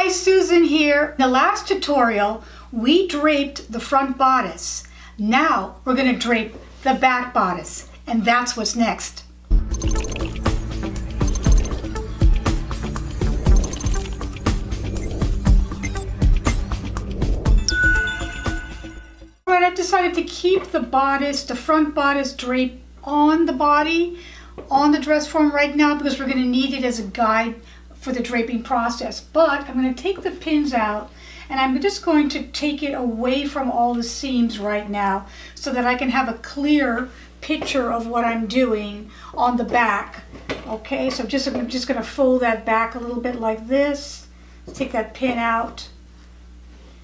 Susan here. In the last tutorial, we draped the front bodice. Now we're going to drape the back bodice, and that's what's next. Alright, I've decided to keep the bodice, the front bodice drape on the body, on the dress form right now, because we're going to need it as a guide for the draping process. But I'm going to take the pins out, and I'm just going to take it away from all the seams right now so that I can have a clear picture of what I'm doing on the back. Okay, so I'm just going to fold that back a little bit like this. Take that pin out.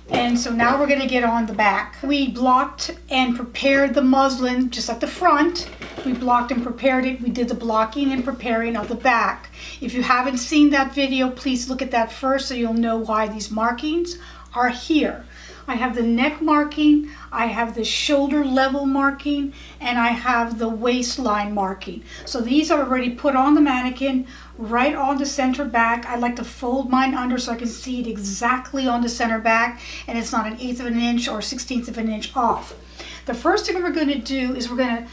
And so now we're going to get on the back. We blocked and prepared the muslin just at the front. We blocked and prepared it. We did the blocking and preparing of the back. If you haven't seen that video, please look at that first so you'll know why these markings are here. I have the neck marking, I have the shoulder level marking, and I have the waistline marking. So these are already put on the mannequin, right on the center back. I like to fold mine under so I can see it exactly on the center back, and it's not 1/8 of an inch or 1/16 of an inch off. The first thing we're going to do is we're going to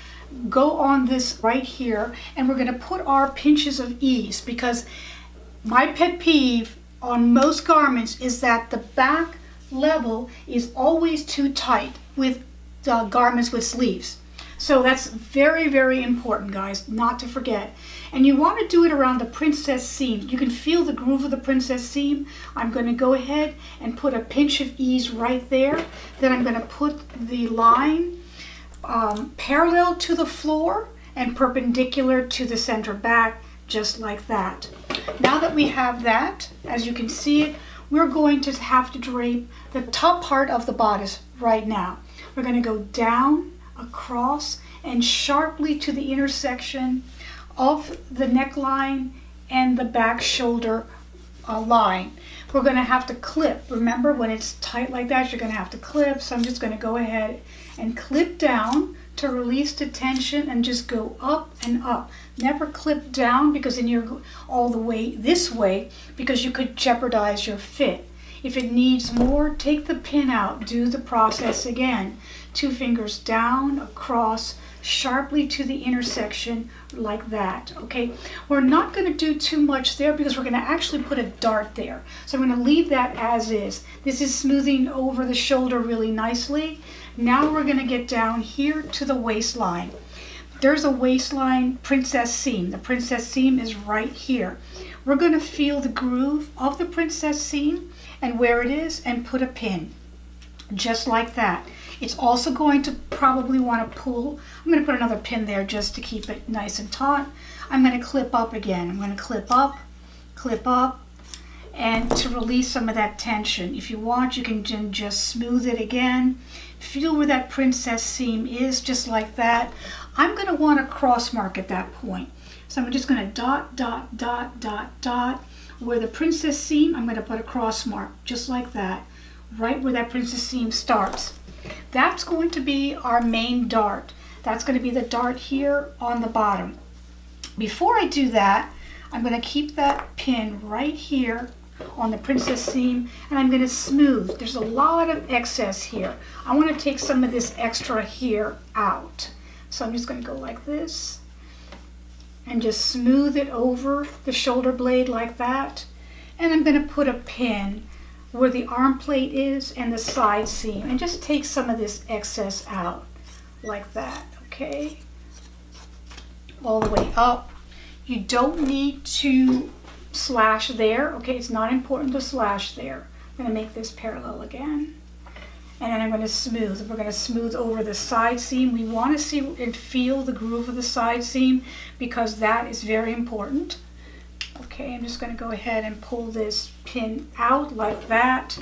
go on this right here, and we're going to put our pinches of ease, because my pet peeve on most garments is that the back level is always too tight with garments with sleeves. So that's very, very important, guys, not to forget. And you want to do it around the princess seam. You can feel the groove of the princess seam. I'm going to go ahead and put a pinch of ease right there. Then I'm going to put the line parallel to the floor and perpendicular to the center back, just like that. Now that we have that, as you can see it, we're going to have to drape the top part of the bodice right now. We're going to go down, across, and sharply to the intersection of the neckline and the back shoulder line. We're going to have to clip. Remember, when it's tight like that, you're going to have to clip. So I'm just going to go ahead and clip down to release the tension and just go up and up. Never clip down, because then you're all the way this way, because you could jeopardize your fit. If it needs more, take the pin out, do the process again. 2 fingers down, across, sharply to the intersection like that. Okay, we're not going to do too much there because we're going to actually put a dart there. So I'm going to leave that as is. This is smoothing over the shoulder really nicely. Now we're going to get down here to the waistline. There's a waistline princess seam. The princess seam is right here. We're going to feel the groove of the princess seam and where it is and put a pin, just like that. It's also going to probably want to pull. I'm going to put another pin there just to keep it nice and taut. I'm going to clip up again. I'm going to clip up, and to release some of that tension. If you want, you can just smooth it again. Feel where that princess seam is, just like that. I'm going to want to cross mark at that point. So I'm just going to dot, dot, dot, dot, dot. Where the princess seam, I'm going to put a cross mark, just like that, right where that princess seam starts. That's going to be our main dart. That's going to be the dart here on the bottom. Before I do that, I'm going to keep that pin right here on the princess seam, and I'm going to smooth. There's a lot of excess here. I want to take some of this extra here out. So I'm just going to go like this and just smooth it over the shoulder blade like that. And I'm going to put a pin where the arm plate is and the side seam, and just take some of this excess out like that. Okay, all the way up. You don't need to slash there. Okay, it's not important to slash there. I'm going to make this parallel again, and then I'm going to smooth. We're going to smooth over the side seam. We want to see and feel the groove of the side seam, because that is very important. Okay, I'm just going to go ahead and pull this pin out like that,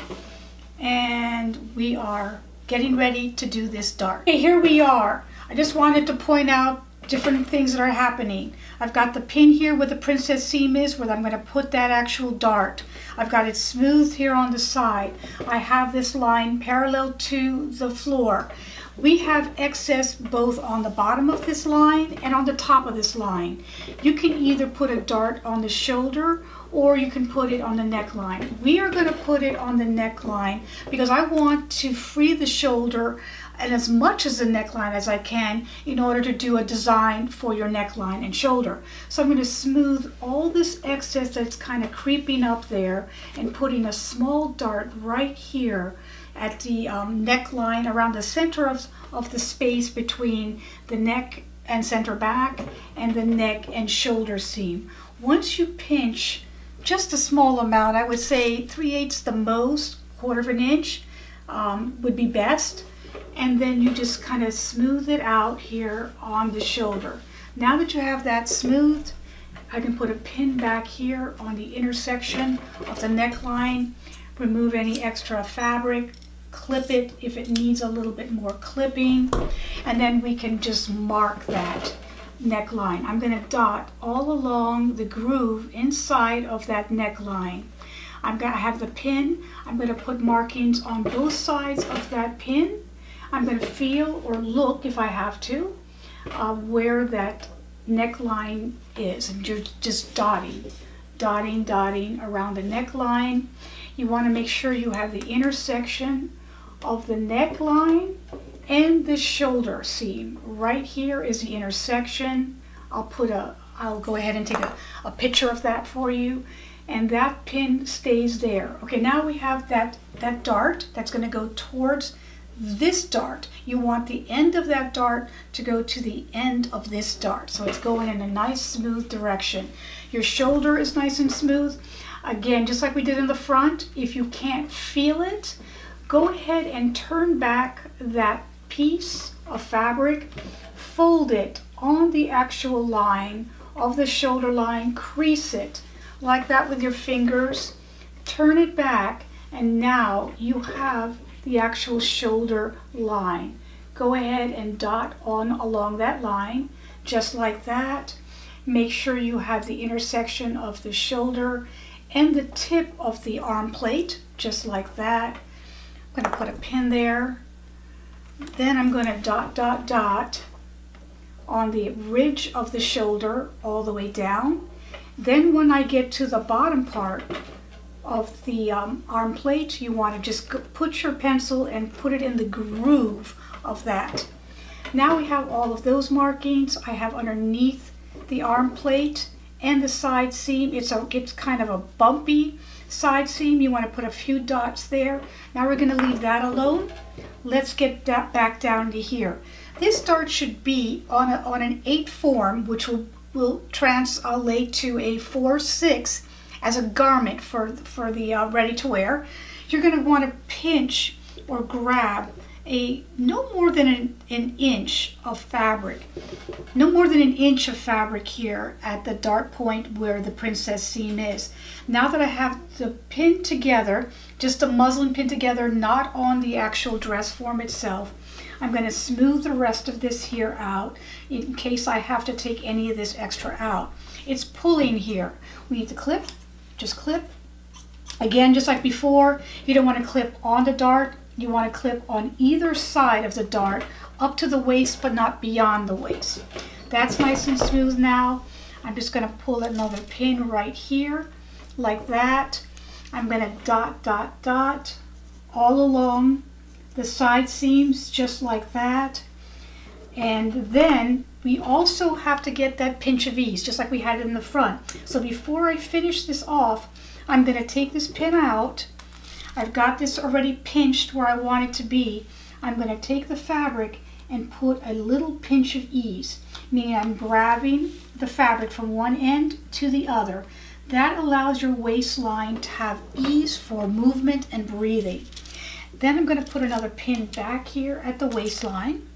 and we are getting ready to do this dart. Okay, here we are. I just wanted to point out different things that are happening. I've got the pin here where the princess seam is, where I'm going to put that actual dart. I've got it smooth here on the side. I have this line parallel to the floor. We have excess both on the bottom of this line and on the top of this line. You can either put a dart on the shoulder or you can put it on the neckline. We are going to put it on the neckline because I want to free the shoulder and as much as the neckline as I can in order to do a design for your neckline and shoulder. So I'm going to smooth all this excess that's kind of creeping up there and putting a small dart right here at the neckline around the center of the space between the neck and center back and the neck and shoulder seam. Once you pinch just a small amount, I would say 3/8 the most, 1/4 of an inch would be best. And then you just kind of smooth it out here on the shoulder. Now that you have that smoothed, I can put a pin back here on the intersection of the neckline, remove any extra fabric, clip it if it needs a little bit more clipping, and then we can just mark that neckline. I'm going to dot all along the groove inside of that neckline. I'm going to have the pin. I'm going to put markings on both sides of that pin. I'm going to feel or look, if I have to, where that neckline is, and you're just dotting around the neckline. You want to make sure you have the intersection of the neckline and the shoulder seam. Right here is the intersection. I'll go ahead and take a picture of that for you, and that pin stays there. Okay, now we have that dart that's going to go towards this dart. You want the end of that dart to go to the end of this dart, so it's going in a nice smooth direction. Your shoulder is nice and smooth. Again, just like we did in the front, if you can't feel it, go ahead and turn back that piece of fabric, fold it on the actual line of the shoulder line, crease it like that with your fingers, turn it back, and now you have the actual shoulder line. Go ahead and dot on along that line just like that. Make sure you have the intersection of the shoulder and the tip of the arm plate just like that. I'm going to put a pin there. Then I'm going to dot on the ridge of the shoulder all the way down. Then when I get to the bottom part of the arm plate, you want to just put your pencil and put it in the groove of that. Now we have all of those markings. I have underneath the arm plate and the side seam. It's kind of a bumpy side seam. You want to put a few dots there. Now we're going to leave that alone. Let's get that back down to here. This dart should be on an 8 form, which will translate to a 4/6 as a garment for the ready to wear. You're going to want to pinch or grab no more than an inch of fabric. No more than an inch of fabric here at the dart point where the princess seam is. Now that I have the pin together, just a muslin pin together, not on the actual dress form itself, I'm going to smooth the rest of this here out in case I have to take any of this extra out. It's pulling here. We need to clip, just clip. Again, just like before, you don't want to clip on the dart. You want to clip on either side of the dart up to the waist but not beyond the waist. That's nice and smooth now. I'm just going to pull another pin right here like that. I'm going to dot all along the side seams just like that. And then we also have to get that pinch of ease just like we had in the front. So before I finish this off, I'm going to take this pin out. I've got this already pinched where I want it to be. I'm going to take the fabric and put a little pinch of ease, meaning I'm grabbing the fabric from one end to the other. That allows your waistline to have ease for movement and breathing. Then I'm going to put another pin back here at the waistline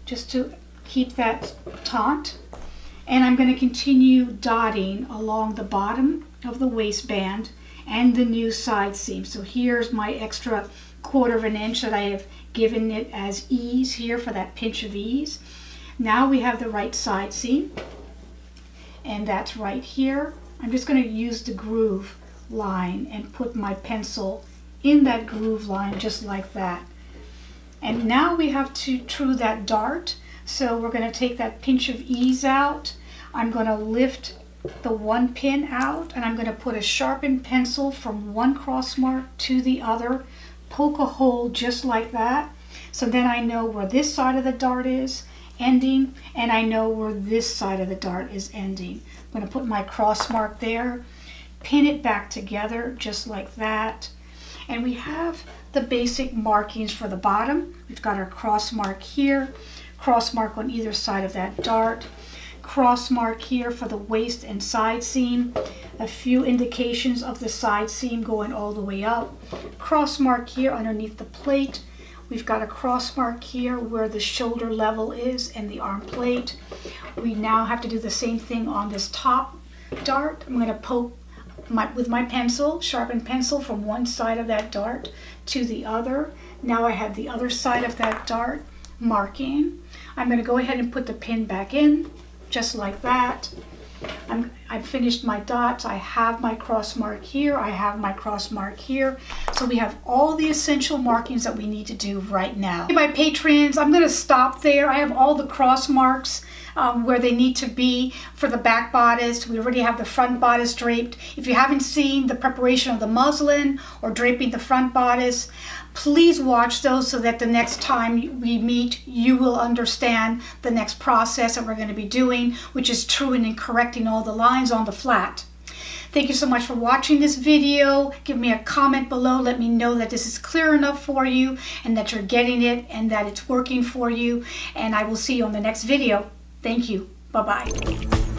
just to keep that taut. And I'm going to continue dotting along the bottom of the waistband and the new side seam. So here's my extra 1/4 of an inch that I have given it as ease here for that pinch of ease. Now we have the right side seam, and that's right here. I'm just going to use the groove line and put my pencil in that groove line just like that. And now we have to true that dart. So we're going to take that pinch of ease out. I'm going to lift the one pin out, and I'm going to put a sharpened pencil from one cross mark to the other, poke a hole just like that. So then I know where this side of the dart is ending, and I know where this side of the dart is ending. I'm going to put my cross mark there, pin it back together just like that. And we have the basic markings for the bottom. We've got our cross mark here, cross mark on either side of that dart, cross mark here for the waist and side seam, a few indications of the side seam going all the way up, cross mark here underneath the plate. We've got a cross mark here where the shoulder level is and the arm plate. We now have to do the same thing on this top dart. I'm going to poke with my pencil, sharpened pencil, from one side of that dart to the other. Now I have the other side of that dart marking. I'm going to go ahead and put the pin back in just like that. I've finished my dots. I have my cross mark here. I have my cross mark here. So we have all the essential markings that we need to do right now. My patrons, I'm going to stop there. I have all the cross marks where they need to be for the back bodice. We already have the front bodice draped. If you haven't seen the preparation of the muslin or draping the front bodice, please watch those so that the next time we meet, you will understand the next process that we're going to be doing, which is truing and correcting all the lines on the flat. Thank you so much for watching this video. Give me a comment below. Let me know that this is clear enough for you and that you're getting it and that it's working for you. And I will see you on the next video. Thank you. Bye-bye.